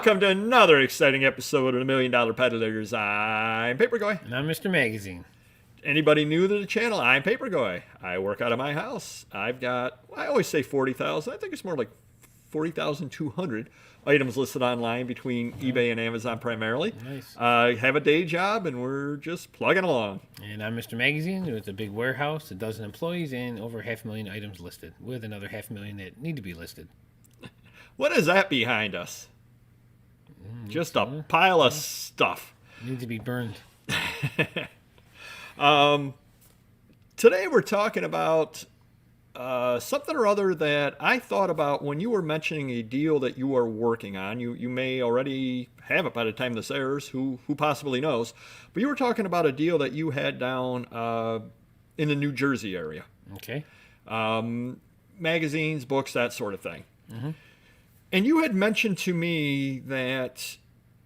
Welcome to another exciting episode of the $1 Million Peddlers. I'm Papergoy. And I'm Mr. Magazine. Anybody new to the channel? I'm Papergoy. I work out of my house. I've got, I always say 40,000. I think it's more like 40,200 items listed online between eBay and Amazon primarily. Nice. I have a day job and we're just plugging along. And I'm Mr. Magazine with a big warehouse, a dozen employees, and over 500,000 items listed, with another 500,000 that need to be listed. What is that behind us? Just a pile of stuff. Need to be burned. Today we're talking about something or other that I thought about when you were mentioning a deal that you are working on. You may already have it by the time this airs. Who possibly knows? But you were talking about a deal that you had down in the New Jersey area. Okay. Magazines, books, that sort of thing. Mm-hmm. And you had mentioned to me that,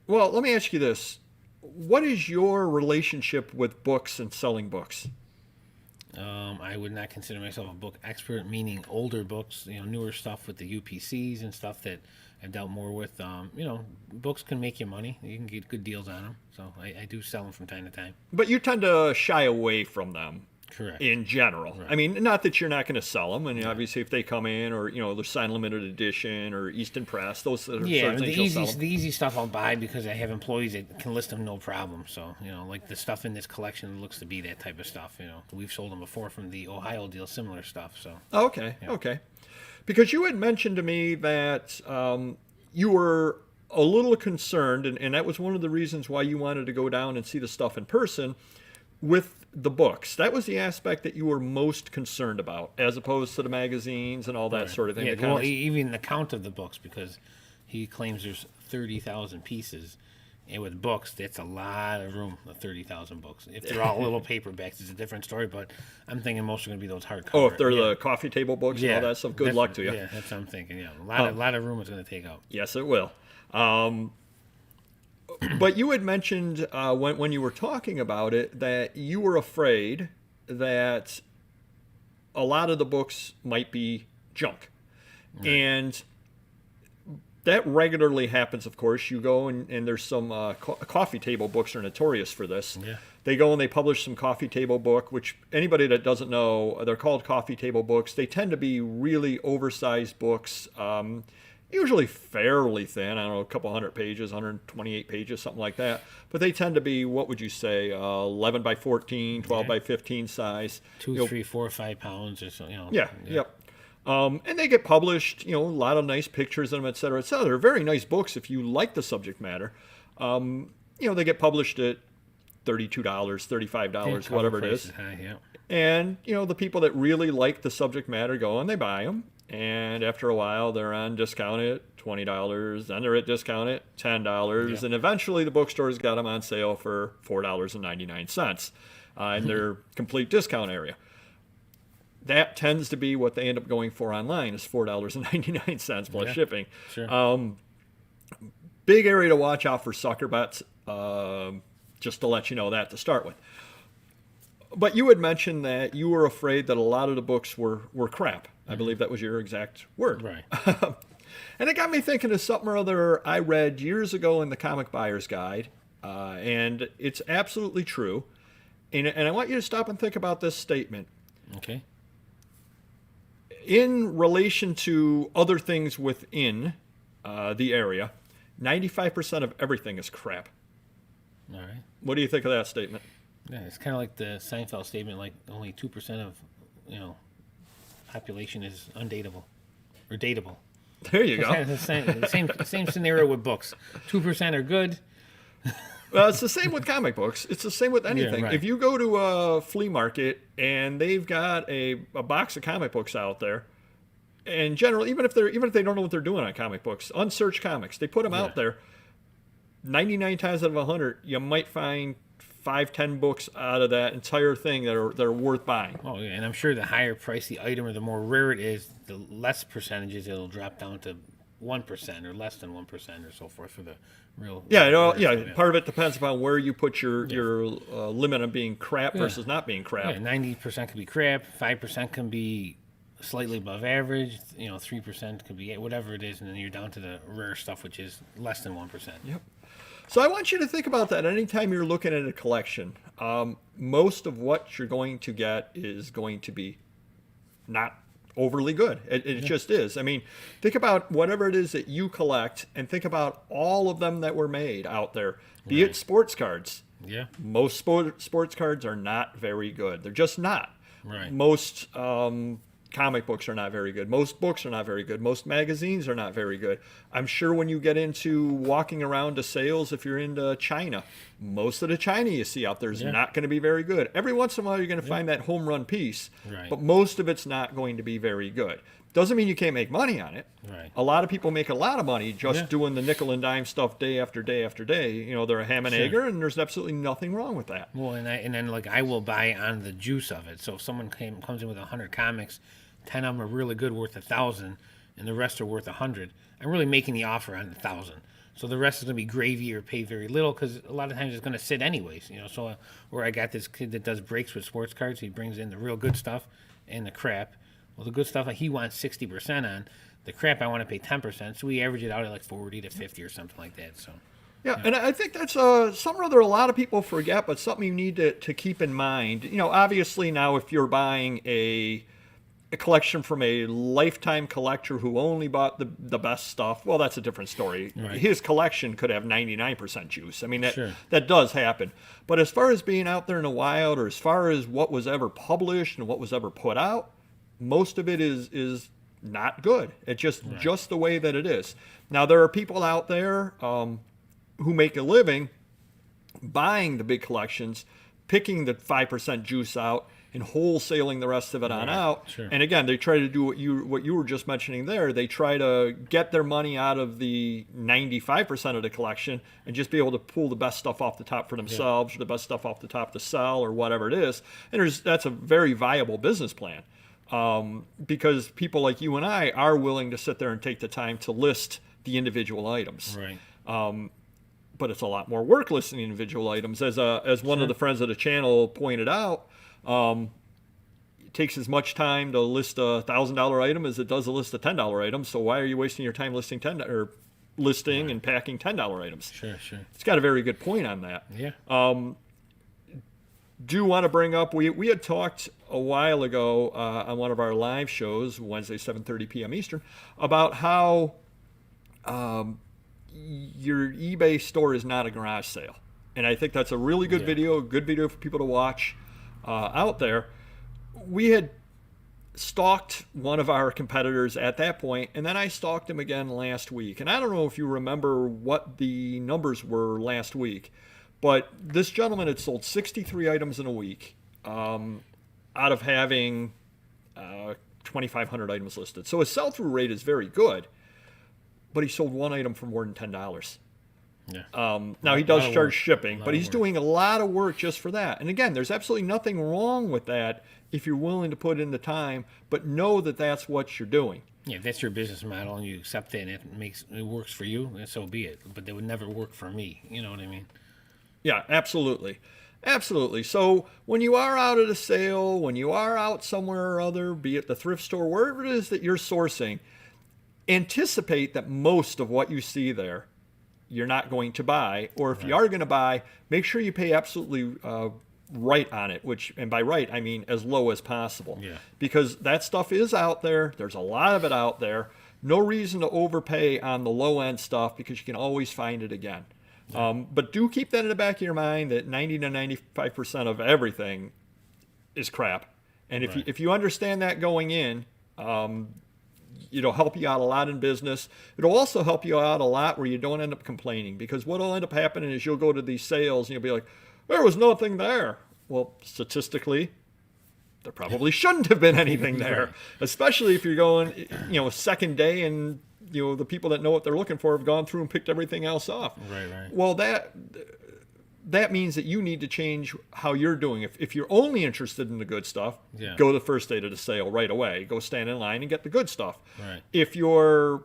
well, let me ask you this. What is your relationship with books and selling books? I would not consider myself a book expert, meaning older books, newer stuff with the UPCs and stuff that I've dealt more with. Books can make you money. You can get good deals on them. So I do sell them from time to time. But you tend to shy away from them. Correct. In general. Right. I mean, not that you're not going to sell them. And obviously if they come in or, they're signed limited edition or Easton Press, those sort of things you'll sell them. The easy stuff I'll buy because I have employees that can list them no problem. So, like the stuff in this collection looks to be that type of stuff. We've sold them before from the Ohio deal, similar stuff. So. Okay. Yeah. Okay. Because you had mentioned to me that you were a little concerned, and that was one of the reasons why you wanted to go down and see the stuff in person with the books. That was the aspect that you were most concerned about, as opposed to the magazines and all that sort of thing. Yeah, well, even the count of the books, because he claims there's 30,000 pieces, and with books, that's a lot of room, the 30,000 books. If they're all little paperbacks, it's a different story, but I'm thinking most are going to be those hardcover. Oh, if they're the coffee table books and all that stuff, good luck to you. Yeah, that's what I'm thinking, yeah. A lot of room it's going to take up. Yes, it will. But you had mentioned when you were talking about it that you were afraid that a lot of the books might be junk. Right. And that regularly happens, of course. You go and there's some coffee table books are notorious for this. Yeah. They go and they publish some coffee table book, which anybody that doesn't know, they're called coffee table books. They tend to be really oversized books. Usually fairly thin, I don't know, a couple hundred pages, 128 pages, something like that. But they tend to be, what would you say, 11 by 14, 12 by 15 size. 2, 3, 4, 5 pounds or so, Yeah, yep. And they get published, a lot of nice pictures in them, et cetera, et cetera. They're very nice books if you like the subject matter. They get published at $32, $35, whatever it is. High, yeah. And, the people that really like the subject matter go and they buy them. And after a while, they're on discount at $20. Then they're at discount at $10. Yeah. And eventually, the bookstores got them on sale for $4.99 in their complete discount area. That tends to be what they end up going for online is $4.99 plus shipping. Sure. Big area to watch out for sucker bets, just to let you know that to start with. But you had mentioned that you were afraid that a lot of the books were crap. I believe that was your exact word. Right. And it got me thinking of something or other I read years ago in the Comic Buyer's Guide. And it's absolutely true. And I want you to stop and think about this statement. Okay. In relation to other things within the area, 95% of everything is crap. All right. What do you think of that statement? Yeah, it's kind of like the Seinfeld statement, like only 2% of, population is undateable or dateable. There you go. It's the same scenario with books. 2% are good. Well, it's the same with comic books. It's the same with anything. Yeah, right. If you go to a flea market and they've got a box of comic books out there, and generally, even if they don't know what they're doing on comic books, unsearched comics, they put them out there. 99 times out of 100, you might find 5-10 books out of that entire thing that are worth buying. Oh yeah, and I'm sure the higher price the item or the more rare it is, the less percentages it'll drop down to 1% or less than 1% or so forth for the real. Part of it depends upon where you put your limit on being crap versus not being crap. Yeah, 90% can be crap, 5% can be slightly above average. 3% could be whatever it is, and then you're down to the rare stuff, which is less than 1%. Yep. So I want you to think about that anytime you're looking at a collection. Most of what you're going to get is going to be not overly good. It just is. I mean, think about whatever it is that you collect and think about all of them that were made out there, be it sports cards. Yeah. Most sports cards are not very good. They're just not. Right. Most comic books are not very good. Most books are not very good. Most magazines are not very good. I'm sure when you get into walking around to sales, if you're into China, most of the China you see out there is not going to be very good. Every once in a while you're going to find that home run piece, but most of it's not going to be very good. Doesn't mean you can't make money on it. Right. A lot of people make a lot of money just doing the nickel and dime stuff day after day after day. They're a ham and egger, and there's absolutely nothing wrong with that. Well, and then like I will buy on the juice of it. So if someone comes in with 100 comics, 10 of them are really good, worth 1,000, and the rest are worth 100. I'm really making the offer on 1,000. So the rest is going to be gravy or pay very little because a lot of times it's going to sit anyways. So where I got this kid that does breaks with sports cards, he brings in the real good stuff and the crap. Well, the good stuff he wants 60% on. The crap I want to pay 10%. So we average it out at like 40 to 50 or something like that. So. Yeah, and I think that's something or other a lot of people forget, but something you need to keep in mind. Obviously now if you're buying a collection from a lifetime collector who only bought the best stuff, well, that's a different story. Right. His collection could have 99% juice. I mean, that does happen. But as far as being out there in the wild, or as far as what was ever published and what was ever put out, most of it is not good. It's just the way that it is. Now, there are people out there who make a living buying the big collections, picking the 5% juice out, and wholesaling the rest of it on out. Sure. And again, they try to do what you were just mentioning there. They try to get their money out of the 95% of the collection and just be able to pull the best stuff off the top for themselves, or the best stuff off the top to sell, or whatever it is. And that's a very viable business plan. Because people like you and I are willing to sit there and take the time to list the individual items. Right. But it's a lot more work listing individual items. As one of the friends of the channel pointed out, it takes as much time to list a $1,000 item as it does to list a $10 item. So why are you wasting your time listing and packing $10 items? Sure. It's got a very good point on that. Yeah. Do want to bring up, we had talked a while ago on one of our live shows, Wednesday, 7:30 p.m. Eastern, about how your eBay store is not a garage sale. And I think that's a really good video, a good video for people to watch out there. We had stalked one of our competitors at that point, and then I stalked him again last week. And I don't know if you remember what the numbers were last week, but this gentleman had sold 63 items in a week out of having 2,500 items listed. So his sell-through rate is very good, but he sold one item for more than $10. Yeah. Now, he does charge shipping, but he's doing a lot of work just for that. And again, there's absolutely nothing wrong with that if you're willing to put in the time, but know that that's what you're doing. Yeah, if that's your business model and you accept it and it works for you, then so be it. But that would never work for me. You know what I mean? Yeah, absolutely. Absolutely. So when you are out at a sale, when you are out somewhere or other, be it the thrift store, wherever it is that you're sourcing, anticipate that most of what you see there you're not going to buy, or if you are going to buy, make sure you pay absolutely right on it, and by right, I mean as low as possible. Yeah. Because that stuff is out there. There's a lot of it out there. No reason to overpay on the low-end stuff because you can always find it again. Yeah. But do keep that in the back of your mind that 90 to 95% of everything is crap. And if you understand that going in, it'll help you out a lot in business. It'll also help you out a lot where you don't end up complaining, because what will end up happening is you'll go to these sales and you'll be like, there was nothing there. Well, statistically, there probably shouldn't have been anything there, especially if you're going, second day and, the people that know what they're looking for have gone through and picked everything else off. Right. Well, that means that you need to change how you're doing. If you're only interested in the good stuff, go the first day to the sale right away. Go stand in line and get the good stuff. Right. If you're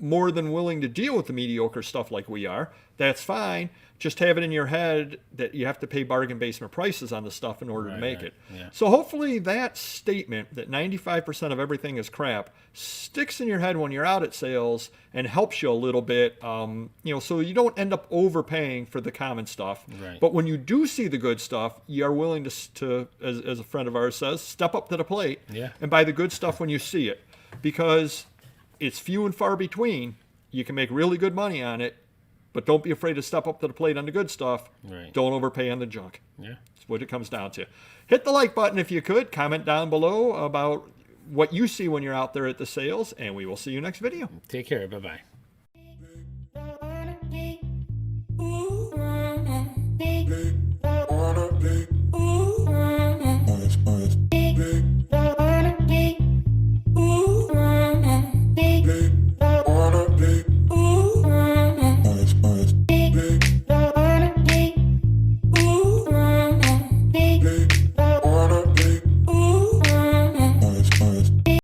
more than willing to deal with the mediocre stuff like we are, that's fine. Just have it in your head that you have to pay bargain basement prices on the stuff in order to make it. Yeah. So hopefully that statement that 95% of everything is crap sticks in your head when you're out at sales and helps you a little bit, so you don't end up overpaying for the common stuff. Right. But when you do see the good stuff, you are willing to as a friend of ours says, step up to the plate and buy the good stuff when you see it. Because it's few and far between. You can make really good money on it, but don't be afraid to step up to the plate on the good stuff. Right. Don't overpay on the junk. Yeah. That's what it comes down to. Hit the like button if you could. Comment down below about what you see when you're out there at the sales, and we will see you next video. Take care. Bye-bye.